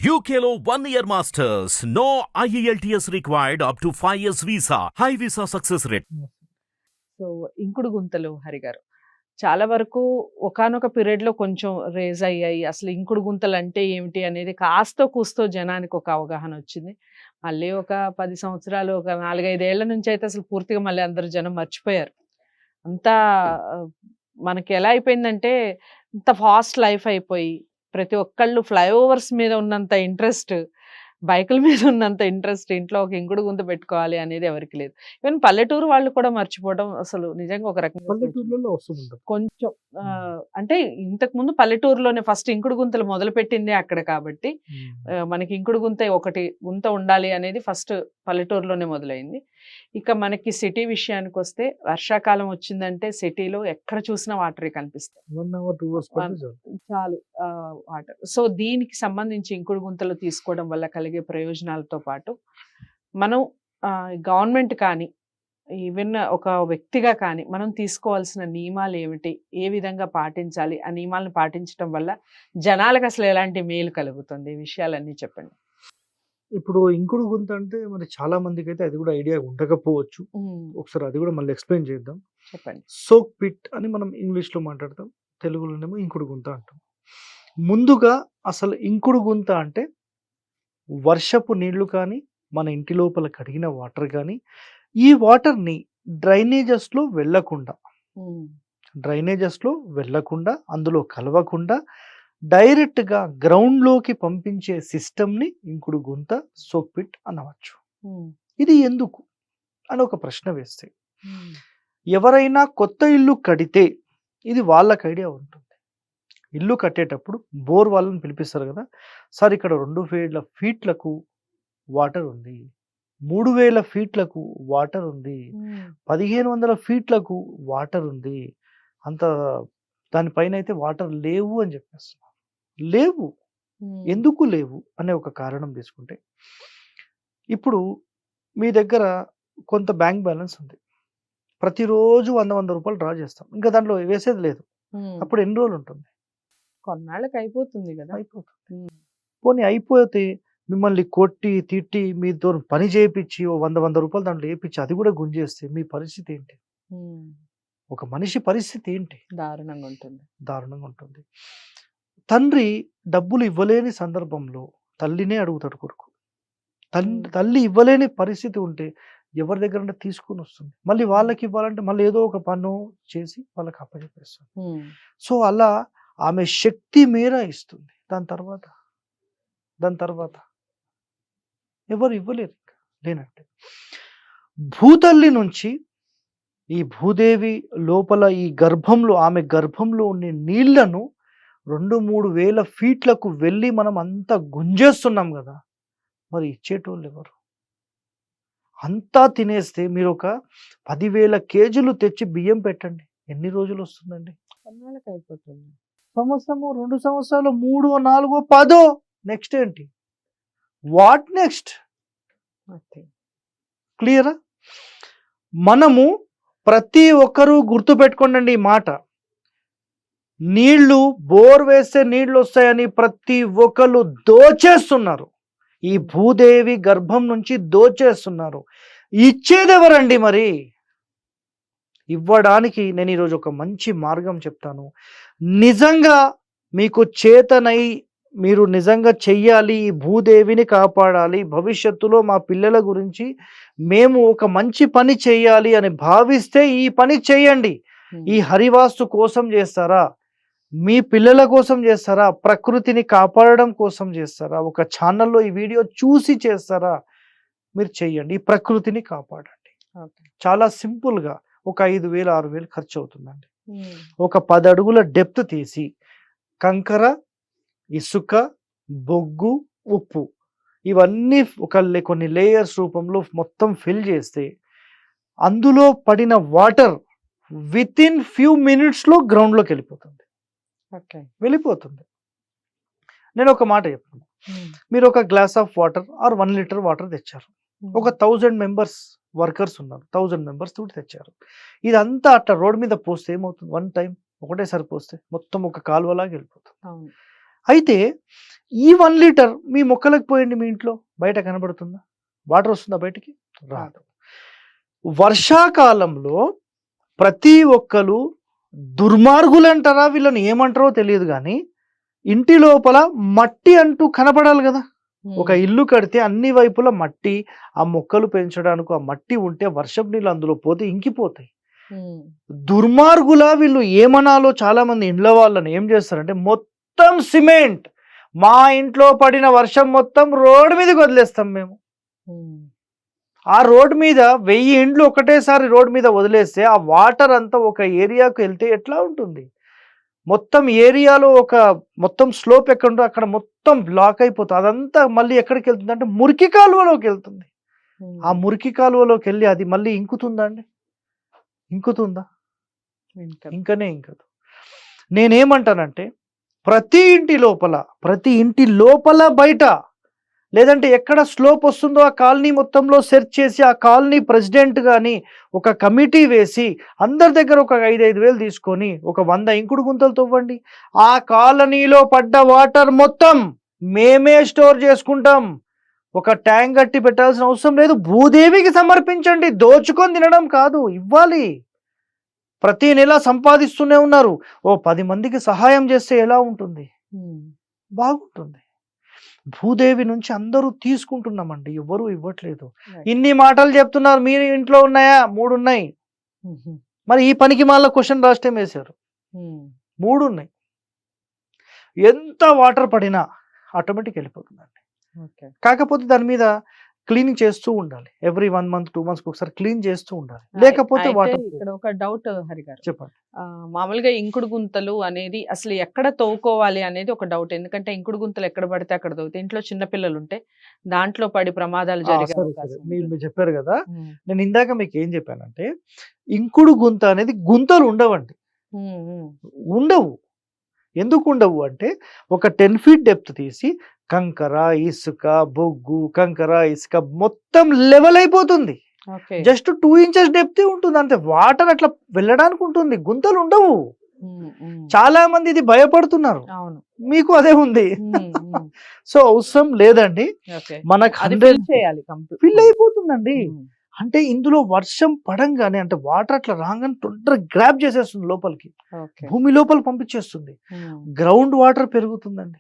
UKLO 1 year masters. No IELTS required up to 5 years visa. High visa success rate. So ఇంకుడు గుంతలు హరి గారు చాలా వరకు ఒకానొక పీరియడ్ లో కొంచెం రేజ్ అయ్యాయి. అసలు ఇంకుడు గుంతలు అంటే ఏమిటి అనేది కాస్తో కూస్తో జనానికి ఒక అవగాహన వచ్చింది. మళ్ళీ ఒక 10 సంవత్సరాలు, ఒక 4-5 ఏళ్ల నుంచి అయితే అసలు పూర్తిగా మళ్ళీ అందరు జనం మర్చిపోయారు. అంతా ఆ, మనకి ఎలా అయిపోయిందంటే ఇంత ఫాస్ట్ లైఫ్ అయిపోయి ప్రతి ఒక్కళ్ళు ఫ్లైఓవర్స్ మీద ఉన్నంత ఇంట్రెస్ట్, బైకుల మీద ఉన్నంత ఇంట్రెస్ట్ ఇంట్లో ఒక ఇంకుడు గుంత పెట్టుకోవాలి అనేది ఎవరికి లేదు. ఈవెన్ పల్లెటూరు వాళ్ళు కూడా మర్చిపోవడం అసలు నిజంగా ఒక రకంగా పల్లెటూర్లలో వస్తుంటారు. కొంచెం అంటే ఇంతకు ముందు పల్లెటూరులోనే ఫస్ట్ ఇంకుడు గుంతలు మొదలు పెట్టిందే అక్కడ కాబట్టి మనకి ఇంకుడు గుంత ఒకటి గుంత ఉండాలి అనేది ఫస్ట్ పల్లెటూరులోనే మొదలైంది. ఇక మనకి సిటీ విషయానికి వస్తే వర్షాకాలం వచ్చిందంటే సిటీలో ఎక్కడ చూసినా వాటరే కనిపిస్తాయి. 1 hour 2 hours పడితే చాలు. చాలు వాటర్. సో దీనికి సంబంధించి ఇంకుడు గుంతలు తీసుకోవడం వల్ల కలిగే ప్రయోజనాలతో పాటు మనం గవర్నమెంట్ కానీ ఈవెన్ ఒక వ్యక్తిగా కానీ మనం తీసుకోవాల్సిన నియమాలు ఏమిటి, ఏ విధంగా పాటించాలి, ఆ నియమాలను పాటించడం వల్ల జనాలకు అసలు ఎలాంటి మేలు కలుగుతుంది, ఈ విషయాలన్నీ చెప్పండి. ఇప్పుడు ఇంకుడు గుంత అంటే మరి చాలా మందికి అయితే అది కూడా ఐడియా ఉండకపోవచ్చు. ఒకసారి అది కూడా మళ్ళీ ఎక్స్ప్లెయిన్ చేద్దాం. చెప్పండి. సోక్ పిట్ అని మనం ఇంగ్లీష్ లో మాట్లాడతాం, తెలుగులోనేమో ఇంకుడు గుంత అంటాం. ముందుగా అసలు ఇంకుడు గుంత అంటే వర్షపు నీళ్లు కానీ మన ఇంటి లోపల కడిగిన వాటర్ కానీ ఈ వాటర్ని డ్రైనేజెస్లో వెళ్ళకుండా అందులో కలవకుండా డైరెక్ట్గా గ్రౌండ్లోకి పంపించే సిస్టమ్ని ఇంకుడు గుంత సోక్ పిట్ అనవచ్చు. ఇది ఎందుకు అని ఒక ప్రశ్న వేస్తే ఎవరైనా కొత్త ఇల్లు కడితే ఇది వాళ్ళకి ఐడియా ఉంటుంది. ఇల్లు కట్టేటప్పుడు బోర్ వాళ్ళని పిలిపిస్తారు కదా, సార్ ఇక్కడ 2000 ఫీట్లకు వాటర్ ఉంది, 3000 ఫీట్లకు వాటర్ ఉంది, 1500 ఫీట్లకు వాటర్ ఉంది, అంత దానిపైన అయితే వాటర్ లేవు అని చెప్పేస్తున్నారు. లేవు, ఎందుకు లేవు అనే ఒక కారణం తీసుకుంటే, ఇప్పుడు మీ దగ్గర కొంత బ్యాంక్ బ్యాలెన్స్ ఉంది, ప్రతిరోజు 100 రూపాయలు డ్రా చేస్తాం, ఇంకా దాంట్లో వేసేది లేదు, అప్పుడు ఎన్ని రోజులు ఉంటుంది? కొన్నాళ్ళకి అయిపోతుంది కదా. అయిపోతుంది. పోనీ అయిపోతే మిమ్మల్ని కొట్టి తిట్టి మీతో పని చేయించి 100 రూపాయలు దాంట్లో వేయించి అది కూడా గుంజేస్తే మీ పరిస్థితి ఏంటి? ఒక మనిషి పరిస్థితి ఏంటి? దారుణంగా ఉంటుంది. తండ్రి డబ్బులు ఇవ్వలేని సందర్భంలో తల్లినే అడుగుతాడు కొడుకు. తల్లి ఇవ్వలేని పరిస్థితి ఉంటే ఎవరి దగ్గర తీసుకుని వస్తుంది, మళ్ళీ వాళ్ళకి ఇవ్వాలంటే మళ్ళీ ఏదో ఒక పన్ను చేసి వాళ్ళకి అప్పచెప్పేస్తుంది. సో అలా ఆమె శక్తి మేర ఇస్తుంది. దాని తర్వాత ఎవరు ఇవ్వలేరు లేనట్టే. భూతల్లి నుంచి ఈ భూదేవి లోపల ఈ గర్భంలో, ఆమె గర్భంలో ఉండే నీళ్లను 2-3 వేల ఫీట్లకు వెళ్ళి మనం అంతా గుంజేస్తున్నాం కదా, మరి ఇచ్చేటోళ్ళు ఎవరు? అంతా తినేస్తే మీరు ఒక 10,000 కేజీలు తెచ్చి బియ్యం పెట్టండి, ఎన్ని రోజులు వస్తుందండి? కొన్నాళ్ళకి అయిపోతుంది. సంవత్సరము, 2 సంవత్సరాలు, 3, 4, 10. నెక్స్ట్ ఏంటి? What next? క్లియరా? మనము ప్రతి ఒక్కరూ గుర్తుపెట్టుకోండి ఈ మాట. నీళ్లు బోర్ వేస్తే నీళ్లు వస్తాయని ప్రతి ఒక్కరు దోచేస్తున్నారు. ఈ భూదేవి గర్భం నుంచి దోచేస్తున్నారు. ఇచ్చేదెవరండి మరి? ఇవ్వడానికి నేను ఈరోజు ఒక మంచి మార్గం చెప్తాను. నిజంగా మీకు చేతనై మీరు నిజంగా చెయ్యాలి, ఈ భూదేవిని కాపాడాలి, భవిష్యత్తులో మా పిల్లల గురించి మేము ఒక మంచి పని చేయాలి అని భావిస్తే ఈ పని చేయండి. ఈ హరివాస్తు కోసం చేస్తారా, మీ పిల్లల కోసం చేస్తారా, ప్రకృతిని కాపాడడం కోసం చేస్తారా, ఒక ఛానల్లో ఈ వీడియో చూసి చేస్తారా, మీరు చెయ్యండి, ఈ ప్రకృతిని కాపాడండి. చాలా సింపుల్గా ఒక 5,000-6,000 ఖర్చు అవుతుందండి. ఒక 10 అడుగుల డెప్త్ తీసి కంకర, ఇసుక, బొగ్గు, ఉప్పు ఇవన్నీ కొన్ని లేయర్స్ రూపంలో మొత్తం ఫిల్ చేస్తే అందులో పడిన వాటర్ వితిన్ ఫ్యూ మినిట్స్లో గ్రౌండ్లోకి వెళ్ళిపోతుంది. నేను ఒక మాట చెప్తాను. మీరు ఒక glass of water or 1 litre water తెచ్చారు, ఒక 1000 మెంబర్స్ వర్కర్స్ ఉన్నారు, 1000 మెంబర్స్ తోటి తెచ్చారు. ఇదంతా అట్లా రోడ్ మీద పోస్తే ఏమవుతుంది? 1 టైం ఒకటేసారి పోస్తే మొత్తం ఒక కాలువలాగా వెళ్ళిపోతుంది. అయితే ఈ 1 లీటర్ మీ మొక్కలకు పోయండి, మీ ఇంట్లో బయట కనబడుతుందా? వాటర్ వస్తుందా బయటికి? రాదు. వర్షాకాలంలో ప్రతి ఒక్కరు దుర్మార్గులు అంటారా, వీళ్ళని ఏమంటారో తెలియదు కానీ ఇంటి లోపల మట్టి అంటూ కనపడాలి కదా. ఒక ఇల్లు కడితే అన్ని వైపుల మట్టి, ఆ మొక్కలు పెంచడానికి ఆ మట్టి ఉంటే వర్షపు నీళ్ళు అందులో పోతే ఇంకిపోతాయి. దుర్మార్గుల వీళ్ళు ఏమనాలో చాలా మంది ఇండ్ల వాళ్ళని ఏం చేస్తారంటే మొత్తం సిమెంట్, మా ఇంట్లో పడిన వర్షం మొత్తం రోడ్డు మీదకి వదిలేస్తాం మేము. ఆ రోడ్ మీద 1000 ఇండ్లు ఒకటేసారి రోడ్ మీద వదిలేస్తే ఆ వాటర్ అంతా ఒక ఏరియాకు వెళ్తే ఎట్లా ఉంటుంది? మొత్తం ఏరియాలో ఒక మొత్తం స్లోప్ ఎక్కడుందో అక్కడ మొత్తం బ్లాక్ అయిపోతుంది. అదంతా మళ్ళీ ఎక్కడికి వెళ్తుంది అంటే మురికి కాలువలోకి వెళ్తుంది. ఆ మురికి కాలువలోకి వెళ్ళి అది మళ్ళీ ఇంకుతుందా అండి? ఇంకుతుందా? ఇంకనే ఇంకదు. నేనేమంటానంటే ప్రతి ఇంటి లోపల బయట, లేదంటే ఎక్కడ స్లోప్ వస్తుందో ఆ కాలనీ మొత్తంలో సెర్చ్ చేసి ఆ కాలనీ ప్రెసిడెంట్ కానీ ఒక కమిటీ వేసి అందరి దగ్గర ఒక 5,000 వేలు తీసుకొని ఒక 100 ఇంకుడు గుంతలు తవ్వండి. ఆ కాలనీలో పడ్డ వాటర్ మొత్తం మేమే స్టోర్ చేసుకుంటాం. ఒక ట్యాంక్ కట్టి పెట్టాల్సిన అవసరం లేదు. భూదేవికి సమర్పించండి. దోచుకొని తినడం కాదు, ఇవ్వాలి. ప్రతి నెల సంపాదిస్తూనే ఉన్నారు. ఓ 10 మందికి సహాయం చేస్తే ఎలా ఉంటుంది? బాగుంటుంది. భూదేవి నుంచి అందరూ తీసుకుంటున్నామండి, ఎవరు ఇవ్వట్లేదు. ఇన్ని మాటలు చెప్తున్నారు, మీరు ఇంట్లో ఉన్నాయా? 3 ఉన్నాయి. మరి ఈ పనికి మళ్ళీ క్వశ్చన్ రాష్ట్రం వేశారు. 3 ఉన్నాయి. ఎంత వాటర్ పడినా ఆటోమేటిక్ వెళ్ళిపోతుందండి. కాకపోతే దాని మీద క్లీనింగ్ చేస్తూ ఉండాలి. ఎవ్రీ 1 మంత్ 2 మంత్స్ ఒకసారి క్లీన్ చేస్తూ ఉండాలి. లేకపోతే వాటర్. ఇక్కడ ఒక డౌట్ హరి గారు, చెప్పండి. మామూలుగా ఇంకుడు గుంతలు అనేది అసలు ఎక్కడ తవ్వుకోవాలి అనేది ఒక డౌట్. ఎందుకంటే ఇంకుడు గుంతలు ఎక్కడ పడితే అక్కడ తవ్వుతాయి. ఇంట్లో చిన్న పిల్లలు ఉంటే దాంట్లో పడి ప్రమాదాలు జరిగే అవకాశం మీరు చెప్పారు కదా, నేను ఇందాక మీకు ఏం చెప్పానంటే ఇంకుడు గుంత అనేది గుంతలు ఉండవండి. ఉండవు. ఎందుకు ఉండవు అంటే ఒక 10 feet డెప్త్ తీసి కంకర, ఇసుక, బొగ్గు, కంకర, ఇసుక మొత్తం లెవెల్ అయిపోతుంది. జస్ట్ 2 inches డెప్త్ ఉంటుంది అంతే. వాటర్ అట్లా వెళ్ళడానికి ఉంటుంది, గుంతలు ఉండవు. చాలా మంది ఇది భయపడుతున్నారు, మీకు అదే ఉంది. సో అవసరం లేదండి, మనకు 100 ఫిల్ అయిపోతుందండి. అంటే ఇందులో వర్షం పడంగానే అంటే వాటర్ అట్లా రాగానే తొందర గ్రాప్ చేసేస్తుంది లోపలికి, భూమి లోపల పంపించేస్తుంది. గ్రౌండ్ వాటర్ పెరుగుతుందండి.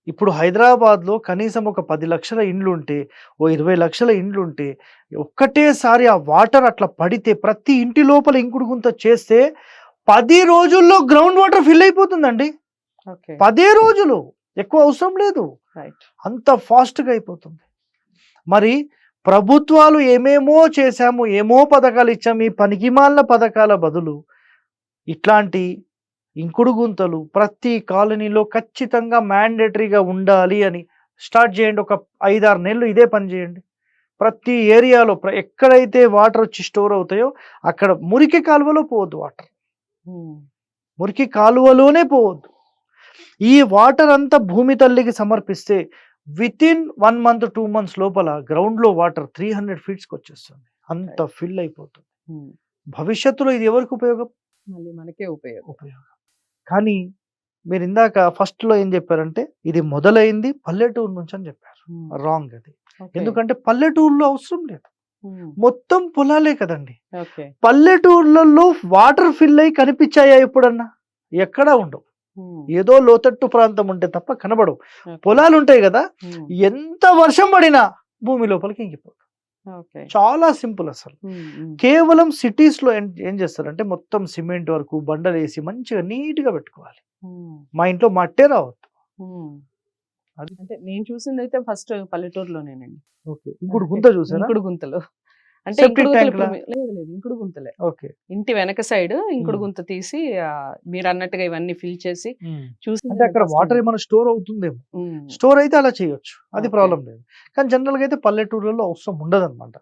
ఇప్పుడు హైదరాబాద్లో కనీసం ఒక 10 లక్షల ఇండ్లు ఉంటే, ఓ 20 లక్షల ఇండ్లు ఉంటే ఒక్కటేసారి ఆ వాటర్ అట్లా పడితే ప్రతి ఇంటి లోపల ఇంకుడు గుంత చేస్తే 10 రోజుల్లో గ్రౌండ్ వాటర్ ఫిల్ అయిపోతుందండి. 10 రోజులు, ఎక్కువ అవసరం లేదు, అంత ఫాస్ట్గా అయిపోతుంది. మరి ప్రభుత్వాలు ఏమేమో చేశాము, ఏమో పథకాలు ఇచ్చాము, ఈ పనికిమాలిన పథకాల బదులు ఇట్లాంటి ఇంకుడు గుంతలు ప్రతి కాలనీలో ఖచ్చితంగా మ్యాండేటరీగా ఉండాలి అని స్టార్ట్ చేయండి. ఒక 5-6 నెలలు ఇదే పని చేయండి. ప్రతి ఏరియాలో ఎక్కడైతే వాటర్ వచ్చి స్టోర్ అవుతాయో అక్కడ మురికి కాలువలో పోవద్దు. వాటర్ మురికి కాలువలోనే పోవద్దు. ఈ వాటర్ అంతా భూమి తల్లికి సమర్పిస్తే వితిన్ 1 month 2 months లోపల గ్రౌండ్ లో వాటర్ 300 feet వచ్చేస్తుంది. అంత ఫిల్ అయిపోతుంది. భవిష్యత్తులో ఇది ఎవరికి ఉపయోగం? మనకే ఉపయోగం. కానీ మీరు ఇందాక ఫస్ట్ లో ఏం చెప్పారంటే ఇది మొదలైంది పల్లెటూరు నుంచి అని చెప్పారు. రాంగ్ అది. ఎందుకంటే పల్లెటూరులో అవసరం లేదు, మొత్తం పొలాలే కదండి. పల్లెటూర్లలో వాటర్ ఫిల్ అయి కనిపించాయా ఎప్పుడన్నా? ఎక్కడా ఉండవు. ఏదో లోతట్టు ప్రాంతం ఉంటే తప్ప కనబడవు. పొలాలు ఉంటాయి కదా, ఎంత వర్షం పడినా భూమి లోపలికి ఇంకిపోతుంది. చాలా సింపుల్ అసలు. కేవలం సిటీస్ లో ఏం చేస్తారంటే మొత్తం సిమెంట్ వరకు బండలు వేసి మంచిగా నీట్ గా పెట్టుకోవాలి. మా ఇంట్లో మట్టే రావద్దు. అంటే నేను చూసింది అయితే ఫస్ట్ పల్లెటూరులోనేనండి. ఇంకుడు గుంత చూసారా? ఇంకుడు గుంతలు అంటే ఇంకుడు గుంతలే. ఇంటి వెనక సైడ్ ఇంకుడు గుంత తీసి మీరు అన్నట్టుగా ఇవన్నీ ఫిల్ చేసి చూసి అక్కడ వాటర్ ఏమైనా స్టోర్ అవుతుందేమో. స్టోర్ అయితే అలా చేయొచ్చు, అది ప్రాబ్లం లేదు. కానీ జనరల్ గా అయితే పల్లెటూర్లలో అవసరం ఉండదు అనమాట.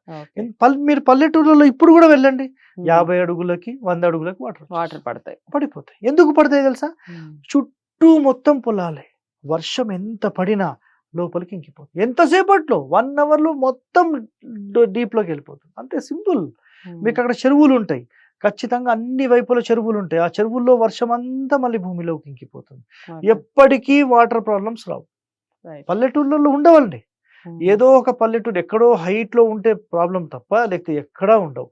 మీరు పల్లెటూర్లలో ఇప్పుడు కూడా వెళ్ళండి, 50 అడుగులకి 100 అడుగులకి వాటర్ పడిపోతాయి. ఎందుకు పడతాయి తెలుసా? చుట్టూ మొత్తం పొలాలే. వర్షం ఎంత పడినా లోపలికి ఇంకిపోతుంది. ఎంతసేపట్లో 1 hour మొత్తం డీప్ లోకి వెళ్ళిపోతుంది. అంతే సింపుల్. మీకు అక్కడ చెరువులు ఉంటాయి, ఖచ్చితంగా అన్ని వైపుల చెరువులు ఉంటాయి. ఆ చెరువుల్లో వర్షం అంతా మళ్ళీ భూమిలోకి ఇంకిపోతుంది. ఓకే. ఎప్పటికీ వాటర్ ప్రాబ్లమ్స్ రావు. రైట్. పల్లెటూళ్ళలో ఉండవండి. ఉమ్. ఏదో ఒక పల్లెటూరు ఎక్కడో హైట్‌లో ఉంటే ప్రాబ్లమ్ తప్ప లేకపోతే ఎక్కడా ఉండవు.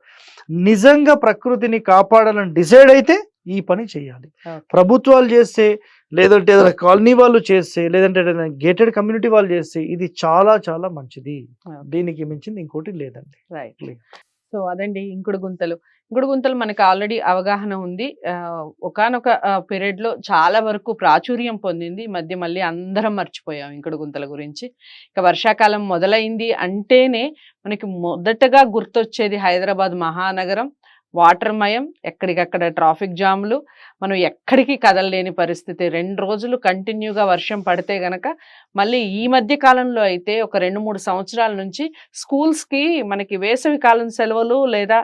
నిజంగా ప్రకృతిని కాపాడాలని డిసైడ్ అయితే ఈ పని చేయాలి. ఓకే. ప్రభుత్వాలు చేస్తే, లేదంటే ఏదైనా కాలనీ వాళ్ళు చేస్తే, లేదంటే ఏదైనా గేటెడ్ కమ్యూనిటీ వాళ్ళు చేస్తే ఇది చాలా చాలా మంచిది. ఓకే. దీనికి మించింది ఇంకోటి లేదండి. రైట్. Clear. సో అదండి ఇంకుడు గుంతలు. ఇంకుడు గుంతలు మనకు ఆల్రెడీ అవగాహన ఉంది. ఒకానొక పీరియడ్‌లో చాలా వరకు ప్రాచుర్యం పొందింది. ఈ మధ్య మళ్ళీ అందరం మర్చిపోయాం ఇంకుడు గుంతల గురించి. ఇక వర్షాకాలం మొదలైంది అంటేనే మనకి మొదటగా గుర్తొచ్చేది హైదరాబాద్ మహానగరం. వాటర్‌మయం, ఎక్కడికక్కడ ట్రాఫిక్ జామ్‌లు. మనం ఎక్కడికి కదలలేని పరిస్థితి. 2 రోజులు కంటిన్యూగా వర్షం పడితే గనక మళ్ళీ ఈ మధ్య కాలంలో అయితే ఒక 2, 3 సంవత్సరాల నుంచి స్కూల్స్‌కి మనకి వేసవి కాలం సెలవులు లేదా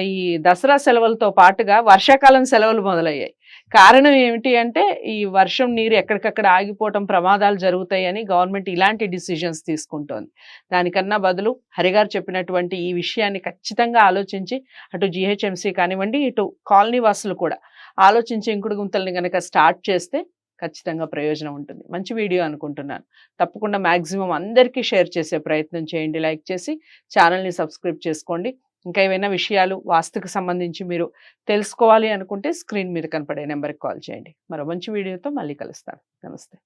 ఈ దసరా సెలవులతో పాటుగా వర్షాకాలం సెలవులు మొదలయ్యాయి. కారణం ఏమిటి అంటే ఈ వర్షం నీరు ఎక్కడికక్కడ ఆగిపోవటం, ప్రమాదాలు జరుగుతాయని గవర్నమెంట్ ఇలాంటి డిసిజన్స్ తీసుకుంటోంది. దానికన్నా బదులు హరిగారు చెప్పినటువంటి ఈ విషయాన్ని ఖచ్చితంగా ఆలోచించి అటు జీహెచ్ఎంసీ కానివ్వండి, ఇటు కాలనీ వాసులు కూడా ఆలోచించి ఇంకుడు గుంతల్ని గనక స్టార్ట్ చేస్తే ఖచ్చితంగా ప్రయోజనం ఉంటుంది. మంచి వీడియో అనుకుంటున్నాను. తప్పకుండా మ్యాక్సిమం అందరికీ షేర్ చేసే ప్రయత్నం చేయండి. లైక్ చేసి ఛానల్‌ని సబ్స్క్రైబ్ చేసుకోండి. ఇంకా ఏవైనా విషయాలు వాస్తుకు సంబంధించి మీరు తెలుసుకోవాలి అనుకుంటే స్క్రీన్ మీద కనపడే నెంబర్‌కి కాల్ చేయండి. మరో మంచి వీడియోతో మళ్ళీ కలుస్తాను. నమస్తే.